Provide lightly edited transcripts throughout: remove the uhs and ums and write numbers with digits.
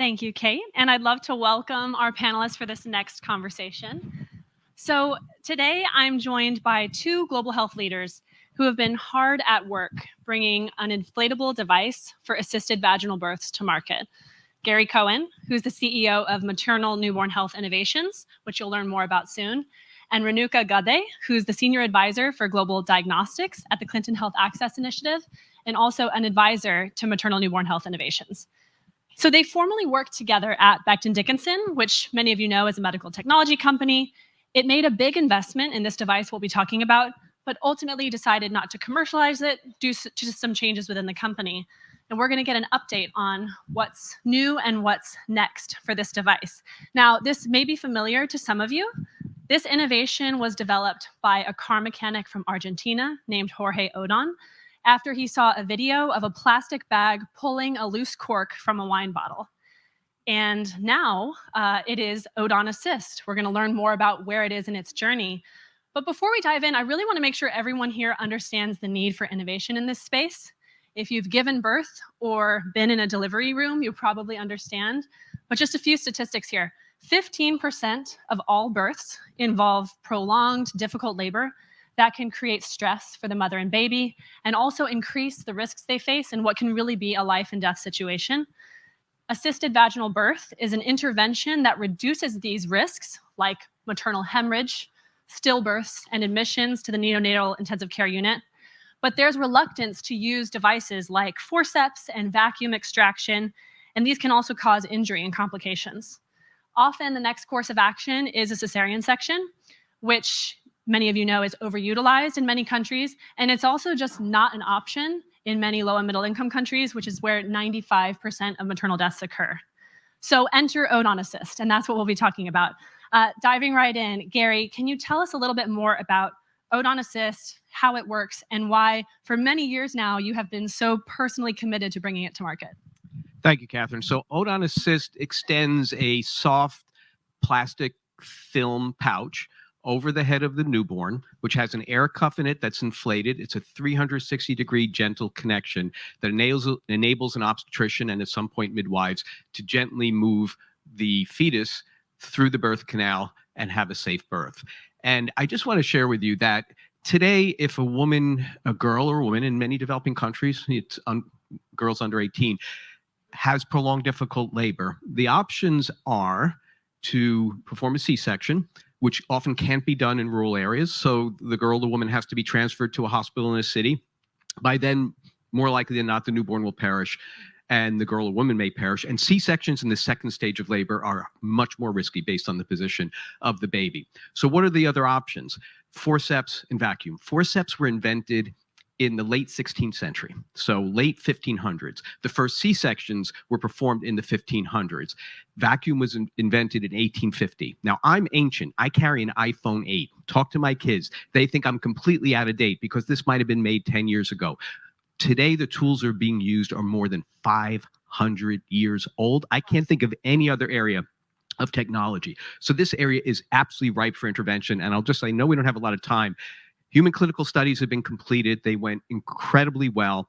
Thank you, Kate. And I'd love to welcome our panelists for this next conversation. So today I'm joined by two global health leaders who have been hard at work bringing an inflatable device for assisted vaginal births to market. Gary Cohen, who's the CEO of Maternal Newborn Health Innovations, which you'll learn more about soon, and Renuka Gadde, who's the Senior Advisor for Global Diagnostics at the Clinton Health Access Initiative, and also an advisor to Maternal Newborn Health Innovations. So they formally worked together at Becton Dickinson, which many of you know is a medical technology company. It made a big investment in this device we'll be talking about, but ultimately decided not to commercialize it due to some changes within the company. And we're going to get an update on what's new and what's next for this device. Now, this may be familiar to some of you. This innovation was developed by a car mechanic from Argentina named Jorge Odon after he saw a video of a plastic bag pulling a loose cork from a wine bottle. And now it is Odon Assist. We're going to learn more about where it is in its journey. But before we dive in, I really want to make sure everyone here understands the need for innovation in this space. If you've given birth or been in a delivery room, you probably understand. But just a few statistics here. 15% of all births involve prolonged, difficult labor that can create stress for the mother and baby and also increase the risks they face in what can really be a life and death situation. Assisted vaginal birth is an intervention that reduces these risks, like maternal hemorrhage, stillbirths, and admissions to the neonatal intensive care unit. But there's reluctance to use devices like forceps and vacuum extraction, and these can also cause injury and complications. Often the next course of action is a cesarean section, which many of you know is overutilized in many countries, and it's also just not an option in many low and middle income countries, which is where 95% of maternal deaths occur. So enter Odon Assist, and that's what we'll be talking about. Diving right in, Gary, can you tell us a little bit more about Odon Assist, how it works, and why for many years now you have been so personally committed to bringing it to market? Thank you, Catherine. So Odon Assist extends a soft plastic film pouch over the head of the newborn, which has an air cuff in it that's inflated. It's a 360-degree gentle connection that enables an obstetrician and at some point midwives to gently move the fetus through the birth canal and have a safe birth. And I just want to share with you that today, if a woman, a girl or a woman in many developing countries, it's girls under 18, has prolonged difficult labor, the options are to perform a C-section, which often can't be done in rural areas. So the girl, the woman has to be transferred to a hospital in a city. By then, more likely than not, the newborn will perish and the girl or woman may perish. And C-sections in the second stage of labor are much more risky based on the position of the baby. So what are the other options? Forceps and vacuum. Forceps were invented in the late 16th century, so late 1500s. The first C-sections were performed in the 1500s. Vacuum was invented in 1850. Now, I'm ancient. I carry an iPhone 8. Talk to my kids. They think I'm completely out of date because this might have been made 10 years ago. Today, the tools are being used are more than 500 years old. I can't think of any other area of technology. So this area is absolutely ripe for intervention. And I'll just say, I know we don't have a lot of time. Human clinical studies have been completed. They went incredibly well.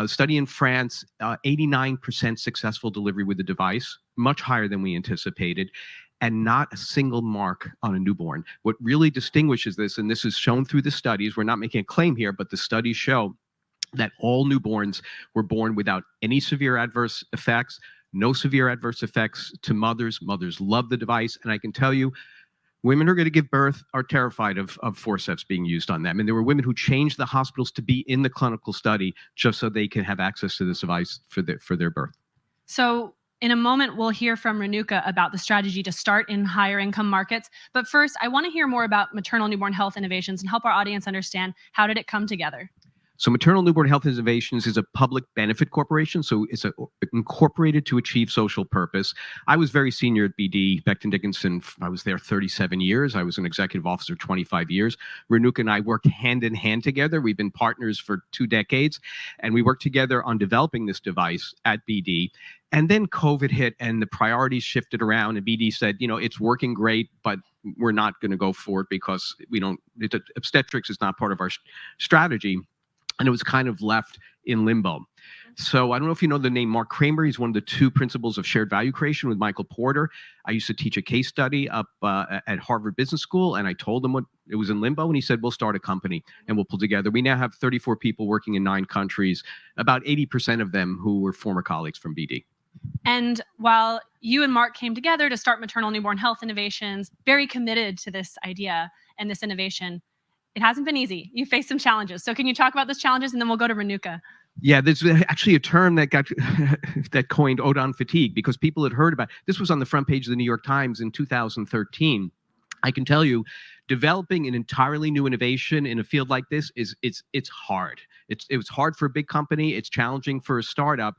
Study in France, 89% successful delivery with the device, much higher than we anticipated, and not a single mark on a newborn. What really distinguishes this, and this is shown through the studies, we're not making a claim here, but the studies show that all newborns were born without any severe adverse effects, no severe adverse effects to mothers. Mothers love the device. And I can tell you, women who are going to give birth are terrified of forceps being used on them. And there were women who changed the hospitals to be in the clinical study just so they can have access to this device for their birth. So in a moment, we'll hear from Renuka about the strategy to start in higher income markets. But first, I want to hear more about Maternal Newborn Health Innovations and help our audience understand how did it come together. So Maternal Newborn Health Innovations is a public benefit corporation, so it's incorporated to achieve social purpose. I was very senior at BD, Becton Dickinson. I was there 37 years. I was an executive officer 25 years. Renuka and I worked hand in hand together. We've been partners for 2 decades, and we worked together on developing this device at BD. And then COVID hit, and the priorities shifted around, and BD said, you know, it's working great, but we're not going to go for it because obstetrics is not part of our strategy. And it was kind of left in limbo. So I don't know if you know the name Mark Kramer. He's one of the two principles of shared value creation with Michael Porter. I used to teach a case study up at Harvard Business School, and I told him what it was in limbo, and he said, we'll start a company and we'll pull together. We now have 34 people working in 9 countries, about 80% of them who were former colleagues from BD. And while you and Mark came together to start Maternal Newborn Health Innovations, very committed to this idea and this innovation, it hasn't been easy. You faced some challenges. So can you talk about those challenges, and then we'll go to Renuka? Yeah, there's actually a term that got that coined odon fatigue, because people had heard about this. Was on the front page of the New York Times in 2013. I can tell you, developing an entirely new innovation in a field like this it's hard. It was hard for a big company. It's challenging for a startup,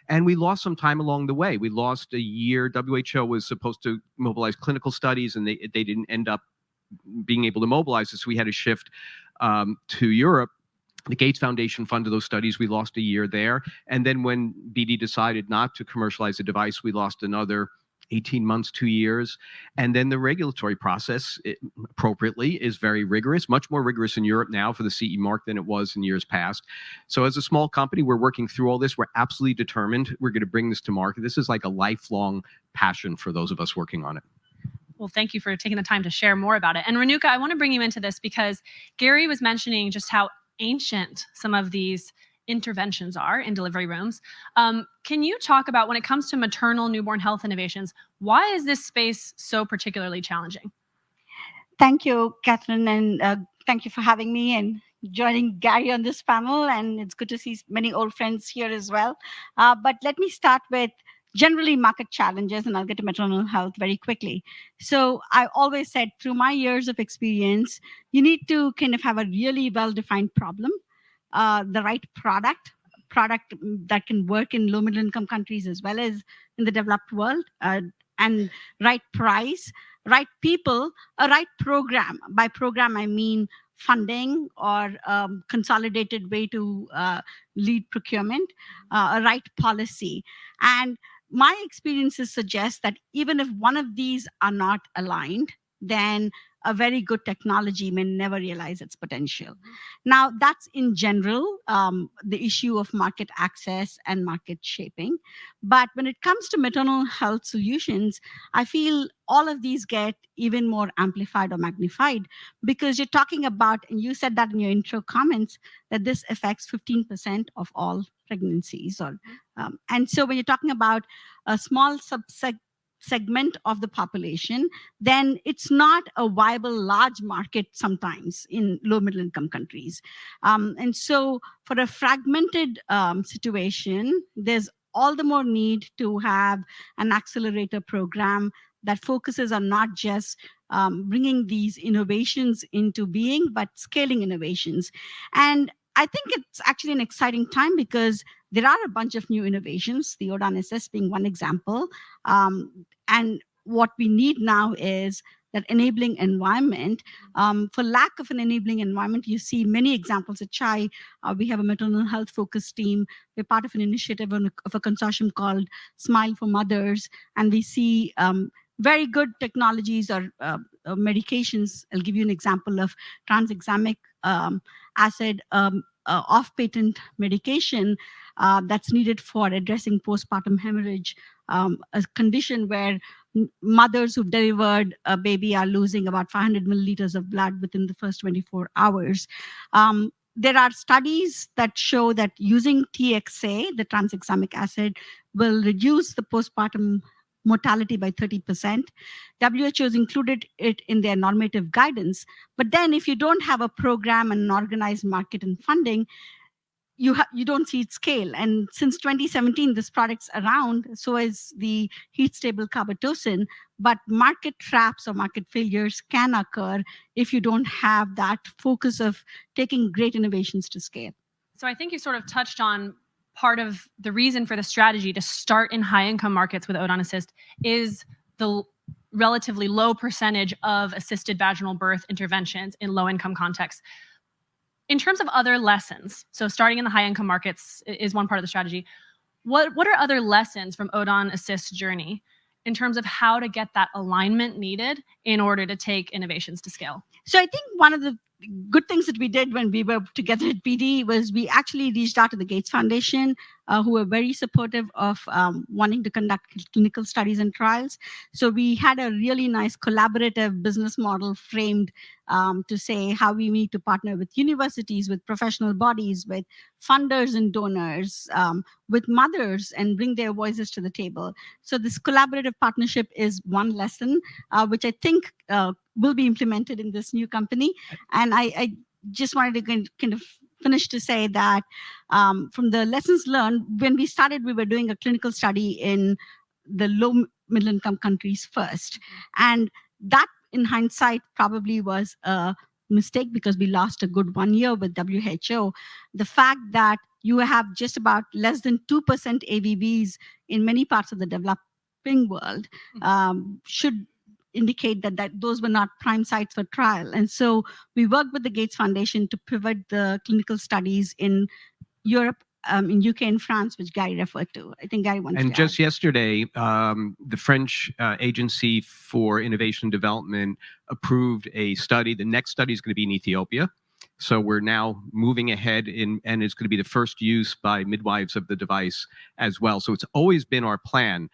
and we lost some time along the way. We lost a year. WHO was supposed to mobilize clinical studies, and they didn't end up being able to mobilize us. So we had to shift to Europe. The Gates Foundation funded those studies. We lost a year there. And then when BD decided not to commercialize the device, we lost another 18 months, 2 years. And then the regulatory process, appropriately, is very rigorous, much more rigorous in Europe now for the CE mark than it was in years past. So as a small company, we're working through all this. We're absolutely determined. We're going to bring this to market. This is like a lifelong passion for those of us working on it. Well, thank you for taking the time to share more about it. And Renuka, I want to bring you into this because Gary was mentioning just how ancient some of these interventions are in delivery rooms. Can you talk about, when it comes to maternal newborn health innovations, why is this space so particularly challenging? Thank you, Catherine, and thank you for having me and joining Gary on this panel. And it's good to see many old friends here as well. But let me start with generally market challenges, and I'll get to maternal health very quickly. So I always said, through my years of experience, you need to kind of have a really well-defined problem, the right product that can work in low middle income countries as well as in the developed world, and right price, right people, a right program. By program, I mean funding or consolidated way to lead procurement, a right policy. And my experiences suggest that even if one of these are not aligned, then a very good technology may never realize its potential. Now, that's in general the issue of market access and market shaping. But when it comes to maternal health solutions, I feel all of these get even more amplified or magnified, because you're talking about, and you said that in your intro comments, that this affects 15% of all pregnancies. And so when you're talking about a small segment of the population, then it's not a viable large market sometimes in low middle income countries. And so for a fragmented situation, there's all the more need to have an accelerator program that focuses on not just bringing these innovations into being, but scaling innovations. And I think it's actually an exciting time because there are a bunch of new innovations, the Odon Assist being one example. And what we need now is that enabling environment. For lack of an enabling environment, you see many examples at CHAI. We have a maternal health focused team. We're part of an initiative of a consortium called Smile for Mothers. And we see very good technologies or medications. I'll give you an example of tranexamic acid, off-patent medication that's needed for addressing postpartum hemorrhage, a condition where mothers who've delivered a baby are losing about 500 milliliters of blood within the first 24 hours. There are studies that show that using TXA, the tranexamic acid, will reduce the postpartum mortality by 30%. WHO has included it in their normative guidance. But then if you don't have a program and an organized market and funding, you don't see it scale. And since 2017, this product's around, so is the heat-stable carbetocin. But market traps or market failures can occur if you don't have that focus of taking great innovations to scale. So I think you sort of touched on part of the reason for the strategy to start in high-income markets with Odon Assist is the relatively low percentage of assisted vaginal birth interventions in low-income contexts. In terms of other lessons, so starting in the high-income markets is one part of the strategy. What are other lessons from Odon Assist's journey in terms of how to get that alignment needed in order to take innovations to scale? So I think one of the good things that we did when we were together at PD was we actually reached out to the Gates Foundation, who were very supportive of wanting to conduct clinical studies and trials. So we had a really nice collaborative business model framed to say how we need to partner with universities, with professional bodies, with funders and donors, with mothers, and bring their voices to the table. So this collaborative partnership is one lesson, which I think will be implemented in this new company. And I just wanted to kind of finish to say that from the lessons learned, when we started, we were doing a clinical study in the low middle income countries first. And that, in hindsight, probably was a mistake because we lost a good 1 year with WHO. The fact that you have just about less than 2% AVVs in many parts of the developing world should indicate that those were not prime sites for trial. And so we worked with the Gates Foundation to pivot the clinical studies in Europe, in UK and France, which Gary referred to. I think Gary wants to And add. just yesterday, the French Agency for Innovation and Development approved a study. The next study is going to be in Ethiopia. So we're now moving ahead and it's going to be the first use by midwives of the device as well. So it's always been our plan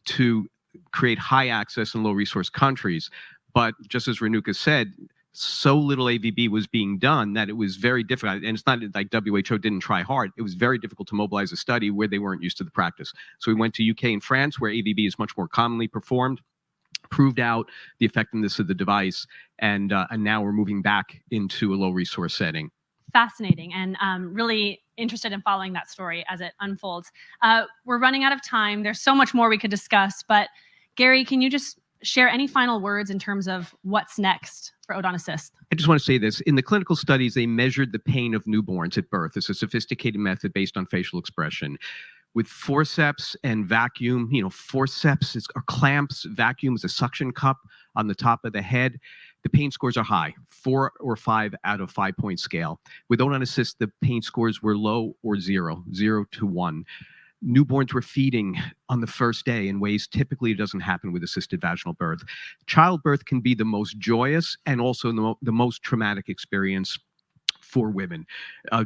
to create high access in low resource countries. But just as Renuka said, so little AVB was being done that it was very difficult. And it's not like WHO didn't try hard. It was very difficult to mobilize a study where they weren't used to the practice. So we went to UK and France, where AVB is much more commonly performed, proved out the effectiveness of the device, and now we're moving back into a low resource setting. Fascinating, and really interested in following that story as it unfolds. We're running out of time. There's so much more we could discuss, but Gary, can you just share any final words in terms of what's next for Odon Assist? I just want to say this. In the clinical studies, they measured the pain of newborns at birth. It's a sophisticated method based on facial expression. With forceps and vacuum, forceps or clamps, vacuum is a suction cup on the top of the head. The pain scores are high, 4 or 5 out of 5-point scale. With Odon Assist, the pain scores were low or 0 to 1. Newborns were feeding on the first day in ways typically it doesn't happen with assisted vaginal birth. Childbirth can be the most joyous and also the most traumatic experience for women.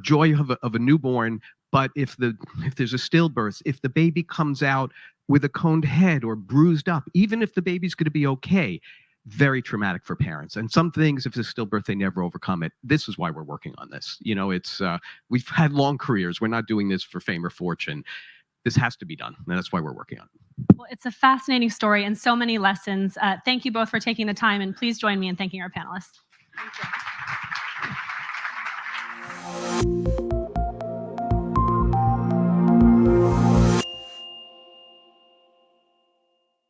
Joy of a newborn, but if there's a stillbirth, if the baby comes out with a coned head or bruised up, even if the baby's going to be okay, very traumatic for parents. And some things, if it's a stillbirth, they never overcome it. This is why we're working on this. It's we've had long careers. We're not doing this for fame or fortune. This has to be done, and that's why we're working on it. Well, it's a fascinating story and so many lessons. Thank you both for taking the time, and please join me in thanking our panelists. Thank you.